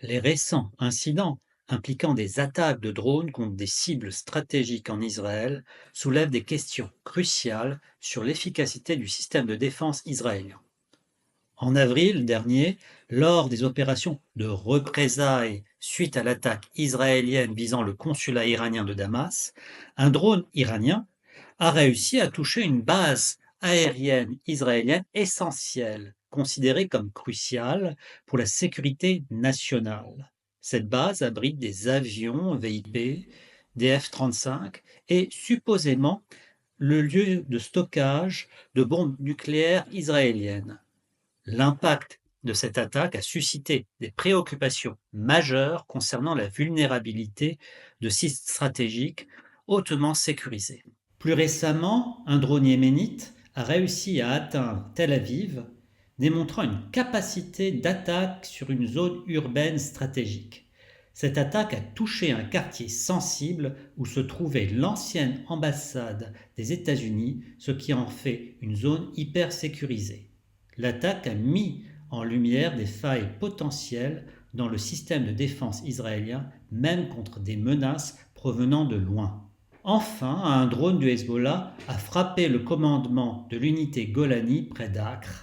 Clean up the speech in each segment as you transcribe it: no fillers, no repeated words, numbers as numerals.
Les récents incidents impliquant des attaques de drones contre des cibles stratégiques en Israël soulèvent des questions cruciales sur l'efficacité du système de défense israélien. En avril dernier, lors des opérations de représailles suite à l'attaque israélienne visant le consulat iranien de Damas, un drone iranien a réussi à toucher une base aérienne israélienne essentielle, considérée comme cruciale pour la sécurité nationale. Cette base abrite des avions VIP, des F-35 et supposément le lieu de stockage de bombes nucléaires israéliennes. L'impact de cette attaque a suscité des préoccupations majeures concernant la vulnérabilité de sites stratégiques hautement sécurisés. Plus récemment, un drone yéménite a réussi à atteindre Tel Aviv, démontrant une capacité d'attaque sur une zone urbaine stratégique. Cette attaque a touché un quartier sensible où se trouvait l'ancienne ambassade des États-Unis, ce qui en fait une zone hyper sécurisée. L'attaque a mis en lumière des failles potentielles dans le système de défense israélien, même contre des menaces provenant de loin. Enfin, un drone du Hezbollah a frappé le commandement de l'unité Golani près d'Acre.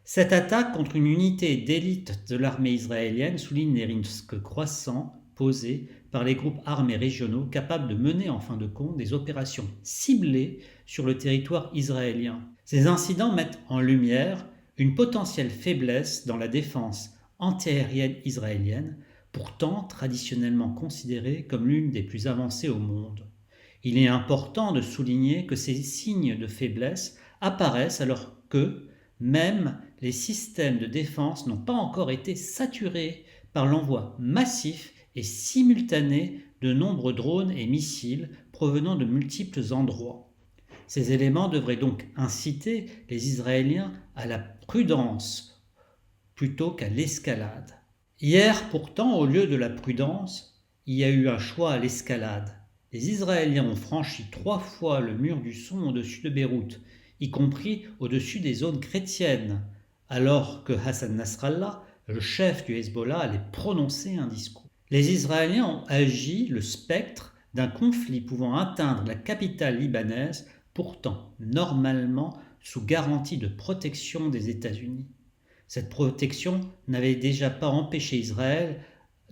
Cette attaque contre une unité d'élite de l'armée israélienne souligne les risques croissants posés par les groupes armés régionaux capables de mener en fin de compte des opérations ciblées sur le territoire israélien. Ces incidents mettent en lumière une potentielle faiblesse dans la défense antiaérienne israélienne, pourtant traditionnellement considérée comme l'une des plus avancées au monde. Il est important de souligner que ces signes de faiblesse apparaissent alors que même les systèmes de défense n'ont pas encore été saturés par l'envoi massif et simultané de nombreux drones et missiles provenant de multiples endroits. Ces éléments devraient donc inciter les Israéliens à la prudence plutôt qu'à l'escalade. Hier pourtant, au lieu de la prudence, il y a eu un choix à l'escalade. Les Israéliens ont franchi 3 fois le mur du son au-dessus de Beyrouth, y compris au-dessus des zones chrétiennes, alors que Hassan Nasrallah, le chef du Hezbollah, allait prononcer un discours. Les Israéliens ont agi le spectre d'un conflit pouvant atteindre la capitale libanaise, pourtant normalement sous garantie de protection des États-Unis. Cette protection n'avait déjà pas empêché Israël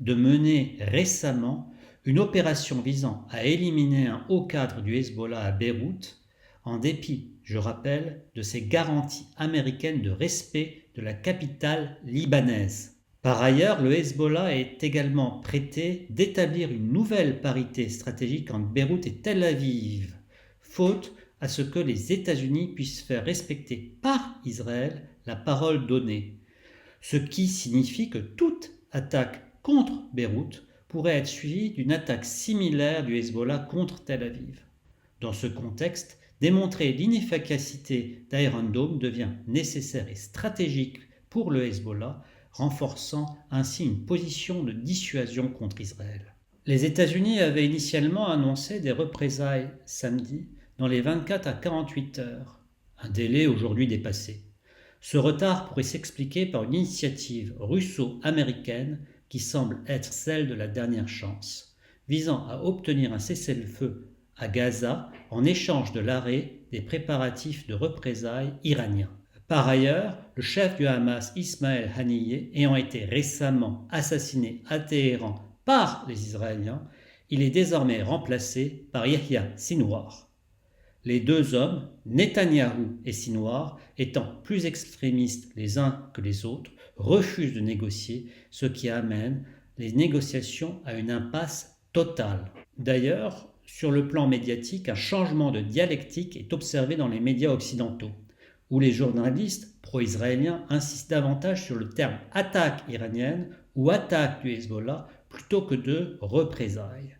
de mener récemment une opération visant à éliminer un haut cadre du Hezbollah à Beyrouth, en dépit, je rappelle, de ces garanties américaines de respect de la capitale libanaise. Par ailleurs, le Hezbollah est également prêté d'établir une nouvelle parité stratégique entre Beyrouth et Tel Aviv, faute à ce que les États-Unis puissent faire respecter par Israël la parole donnée, ce qui signifie que toute attaque contre Beyrouth pourrait être suivie d'une attaque similaire du Hezbollah contre Tel Aviv. Dans ce contexte, démontrer l'inefficacité d'Iron Dome devient nécessaire et stratégique pour le Hezbollah, renforçant ainsi une position de dissuasion contre Israël. Les États-Unis avaient initialement annoncé des représailles samedi dans les 24 à 48 heures, un délai aujourd'hui dépassé. Ce retard pourrait s'expliquer par une initiative russo-américaine qui semble être celle de la dernière chance, visant à obtenir un cessez-le-feu à Gaza en échange de l'arrêt des préparatifs de représailles iraniens. Par ailleurs, le chef du Hamas, Ismaël Haniyeh, ayant été récemment assassiné à Téhéran par les Israéliens, il est désormais remplacé par Yahya Sinwar. Les deux hommes, Netanyahou et Sinwar, étant plus extrémistes les uns que les autres, refusent de négocier, ce qui amène les négociations à une impasse totale. D'ailleurs, sur le plan médiatique, un changement de dialectique est observé dans les médias occidentaux, où les journalistes pro-israéliens insistent davantage sur le terme attaque iranienne ou attaque du Hezbollah plutôt que de représailles.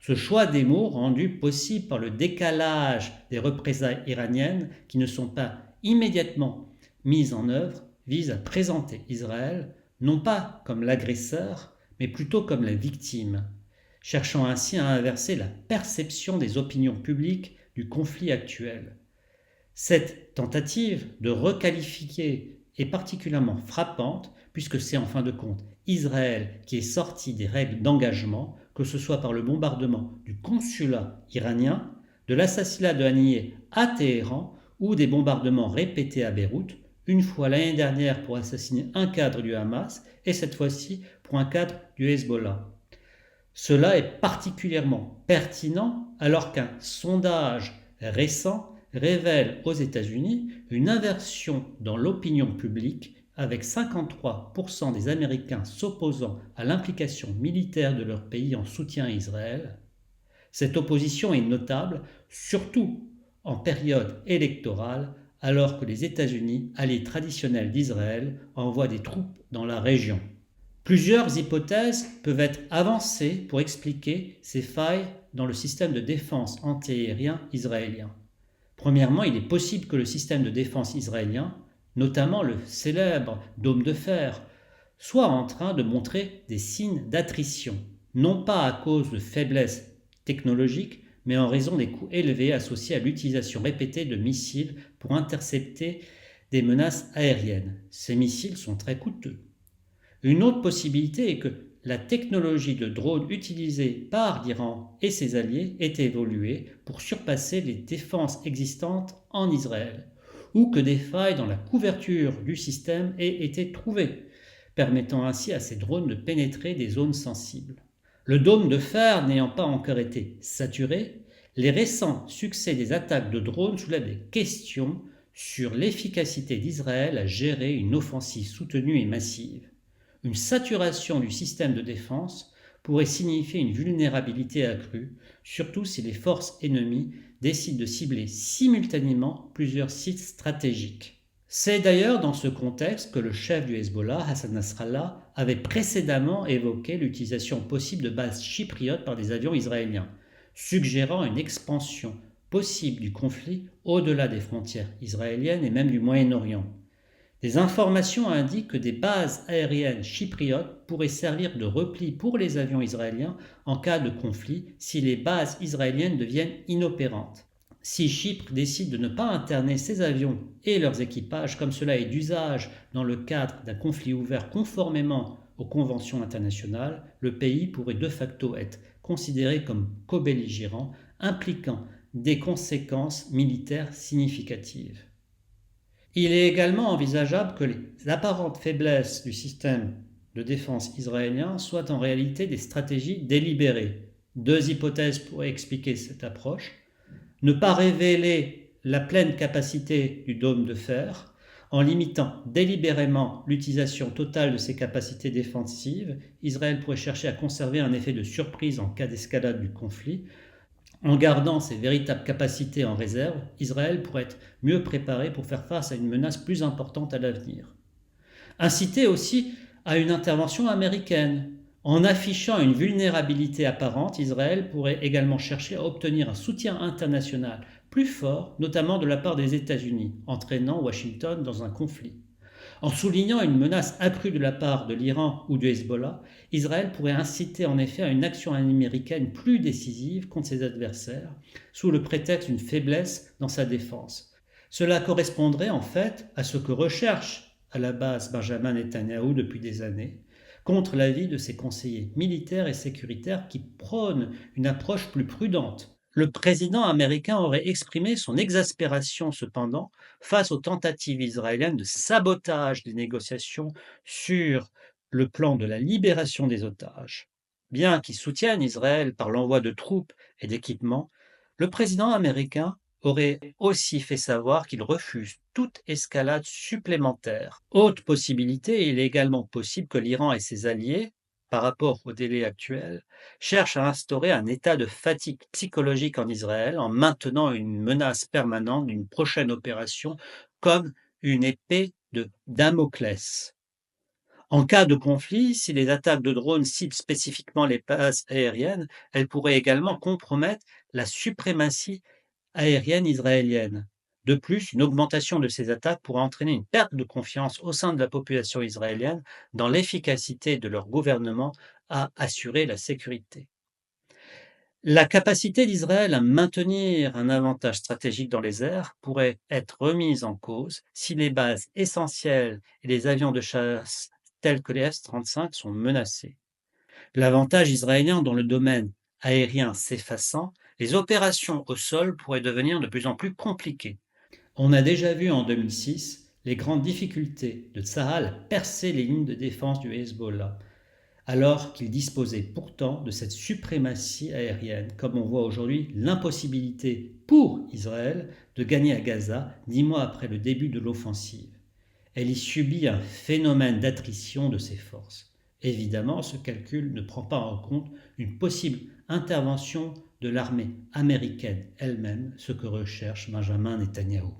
Ce choix des mots, rendu possible par le décalage des représailles iraniennes qui ne sont pas immédiatement mises en œuvre, vise à présenter Israël non pas comme l'agresseur, mais plutôt comme la victime, cherchant ainsi à inverser la perception des opinions publiques du conflit actuel. Cette tentative de requalifier est particulièrement frappante puisque c'est en fin de compte Israël qui est sorti des règles d'engagement, que ce soit par le bombardement du consulat iranien, de l'assassinat de Haniyeh à Téhéran ou des bombardements répétés à Beyrouth, une fois l'année dernière pour assassiner un cadre du Hamas et cette fois-ci pour un cadre du Hezbollah. Cela est particulièrement pertinent alors qu'un sondage récent révèle aux États-Unis une inversion dans l'opinion publique avec 53% des Américains s'opposant à l'implication militaire de leur pays en soutien à Israël. Cette opposition est notable, surtout en période électorale, alors que les États-Unis, alliés traditionnels d'Israël, envoient des troupes dans la région. Plusieurs hypothèses peuvent être avancées pour expliquer ces failles dans le système de défense antiaérien israélien. Premièrement, il est possible que le système de défense israélien, notamment le célèbre dôme de fer, soit en train de montrer des signes d'attrition, non pas à cause de faiblesses technologiques, mais en raison des coûts élevés associés à l'utilisation répétée de missiles pour intercepter des menaces aériennes. Ces missiles sont très coûteux. Une autre possibilité est que la technologie de drone utilisée par l'Iran et ses alliés ait évolué pour surpasser les défenses existantes en Israël, ou que des failles dans la couverture du système aient été trouvées, permettant ainsi à ces drones de pénétrer des zones sensibles. Le dôme de fer n'ayant pas encore été saturé, les récents succès des attaques de drones soulèvent des questions sur l'efficacité d'Israël à gérer une offensive soutenue et massive. Une saturation du système de défense pourrait signifier une vulnérabilité accrue, surtout si les forces ennemies décident de cibler simultanément plusieurs sites stratégiques. C'est d'ailleurs dans ce contexte que le chef du Hezbollah, Hassan Nasrallah, avait précédemment évoqué l'utilisation possible de bases chypriotes par des avions israéliens, suggérant une expansion possible du conflit au-delà des frontières israéliennes et même du Moyen-Orient. Des informations indiquent que des bases aériennes chypriotes pourraient servir de repli pour les avions israéliens en cas de conflit si les bases israéliennes deviennent inopérantes. Si Chypre décide de ne pas interner ses avions et leurs équipages, comme cela est d'usage dans le cadre d'un conflit ouvert conformément aux conventions internationales, le pays pourrait de facto être considéré comme co-belligérant, impliquant des conséquences militaires significatives. Il est également envisageable que les apparentes faiblesses du système de défense israélien soient en réalité des stratégies délibérées. Deux hypothèses pourraient expliquer cette approche. Ne pas révéler la pleine capacité du dôme de fer en limitant délibérément l'utilisation totale de ses capacités défensives. Israël pourrait chercher à conserver un effet de surprise en cas d'escalade du conflit. En gardant ses véritables capacités en réserve, Israël pourrait être mieux préparé pour faire face à une menace plus importante à l'avenir. Inciter aussi à une intervention américaine. En affichant une vulnérabilité apparente, Israël pourrait également chercher à obtenir un soutien international plus fort, notamment de la part des États-Unis, entraînant Washington dans un conflit. En soulignant une menace accrue de la part de l'Iran ou du Hezbollah, Israël pourrait inciter en effet à une action américaine plus décisive contre ses adversaires, sous le prétexte d'une faiblesse dans sa défense. Cela correspondrait en fait à ce que recherche à la base Benjamin Netanyahou depuis des années, contre l'avis de ses conseillers militaires et sécuritaires qui prônent une approche plus prudente. Le président américain aurait exprimé son exaspération cependant face aux tentatives israéliennes de sabotage des négociations sur le plan de la libération des otages. Bien qu'il soutienne Israël par l'envoi de troupes et d'équipements, le président américain aurait aussi fait savoir qu'il refuse toute escalade supplémentaire. Autre possibilité, il est également possible que l'Iran et ses alliés, par rapport au délai actuel, cherchent à instaurer un état de fatigue psychologique en Israël en maintenant une menace permanente d'une prochaine opération comme une épée de Damoclès. En cas de conflit, si les attaques de drones ciblent spécifiquement les bases aériennes, elles pourraient également compromettre la suprématie aérienne israélienne. De plus, une augmentation de ces attaques pourrait entraîner une perte de confiance au sein de la population israélienne dans l'efficacité de leur gouvernement à assurer la sécurité. La capacité d'Israël à maintenir un avantage stratégique dans les airs pourrait être remise en cause si les bases essentielles et les avions de chasse tels que les F-35 sont menacés. L'avantage israélien dans le domaine aérien s'effaçant, les opérations au sol pourraient devenir de plus en plus compliquées. On a déjà vu en 2006 les grandes difficultés de Tsahal à percer les lignes de défense du Hezbollah, alors qu'il disposait pourtant de cette suprématie aérienne, comme on voit aujourd'hui l'impossibilité pour Israël de gagner à Gaza 10 mois après le début de l'offensive. Elle y subit un phénomène d'attrition de ses forces. Évidemment, ce calcul ne prend pas en compte une possible intervention de l'armée américaine elle-même, ce que recherche Benjamin Netanyahou.